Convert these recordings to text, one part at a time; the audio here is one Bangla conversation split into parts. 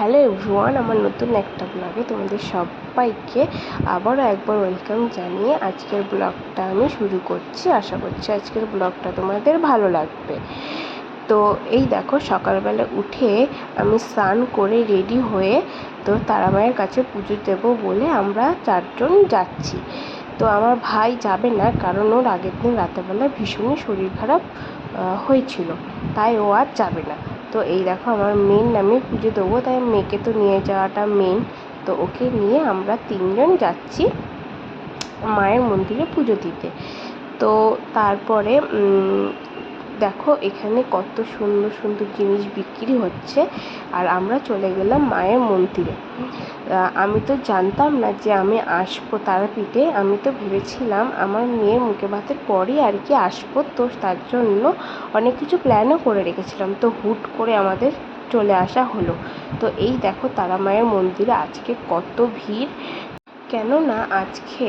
হ্যালো এভরিওয়ান, আমার নতুন একটা ব্লগে তোমাদের সবাইকে আবারও একবার ওয়েলকাম জানিয়ে আজকের ব্লগটা আমি শুরু করছি। আশা করছি আজকের ব্লগটা তোমাদের ভালো লাগবে। তো এই দেখো, সকালবেলা উঠে আমি স্নান করে রেডি হয়ে তো তারামায়ের কাছে পুজো দেবো বলে আমরা চারজন যাচ্ছি। তো আমার ভাই যাবে না, কারণ ওর আগের দিন রাতেরবেলা ভীষণই শরীর খারাপ হয়েছিল, তাই ও আর যাবে না। তো এই দেখো, আমার মেন আমি পুজো দেবো, তাই মেয়েকে তো নিয়ে যাওয়াটা মেন। তো ওকে নিয়ে আমরা তিনজন যাচ্ছি মায়ের মন্দিরে পুজো দিতে। তো তারপরে দেখো এখানে কত সুন্দর সুন্দর জিনিস বিক্রি হচ্ছে, আর আমরা চলে গেলাম মায়ের মন্দিরে। আমি তো জানতাম না যে আমি আসবো তারাপীঠে। আমি তো ভেবেছিলাম আমার মেয়ের মুখে ভাতের পরই আর কি আসবো, তো তার জন্য অনেক কিছু প্ল্যানও করে রেখেছিলাম। তো হুট করে আমাদের চলে আসা হলো। তো এই দেখো, তারা মায়ের মন্দিরে আজকে কত ভিড়, কেননা আজকে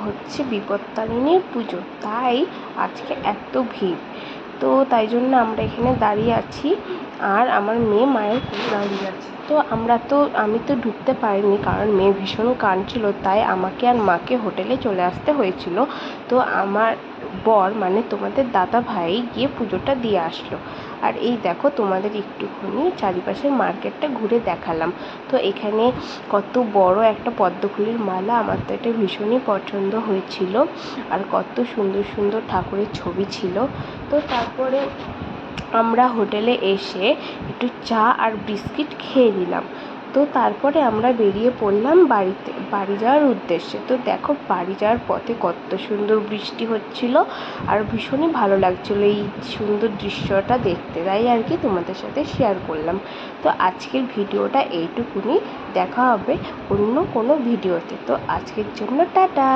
হচ্ছে বিপত্তারিণীর পুজো, তাই আজকে এত ভিড়। তো তাই জন্য আমরা এখানে দাঁড়িয়ে আছি, আর আমার মেয়ে মায়ের কোলে দাঁড়িয়ে আছে। তো আমি তো ঢুকতে পারিনি, কারণ মেয়ে ভীষণ কাঁদছিল, তাই আমাকে আর মাকে হোটেলে চলে আসতে হয়েছিল। তো আমার বর মানে তোমাদের দাদা ভাই গিয়ে পুজোটা দিয়ে আসলো। আর এই দেখো, তোমাদের একটুখানি চারিপাশের মার্কেটটা ঘুরে দেখালাম। তো এখানে কত বড় একটা পদ্মফুলের মালা, আমার তো এটা ভীষণই পছন্দ হয়েছিল, আর কত সুন্দর সুন্দর ঠাকুরের ছবি ছিল। তো তারপরে আমরা হোটেলে এসে একটু চা আর বিস্কিট খেয়ে নিলাম। তো তারপরে আমরা বেরিয়ে পড়লাম বাড়ি যাওয়ার উদ্দেশ্যে। তো দেখো, বাড়ি যাওয়ার পথে কত সুন্দর বৃষ্টি হচ্ছিল, আর ভীষণই ভালো লাগছিল এই সুন্দর দৃশ্যটা দেখতে, তাই আর কি তোমাদের সাথে শেয়ার করলাম। তো আজকের ভিডিওটা এইটুকুনি, দেখা হবে অন্য কোনো ভিডিওতে। তো আজকের জন্য টাটা।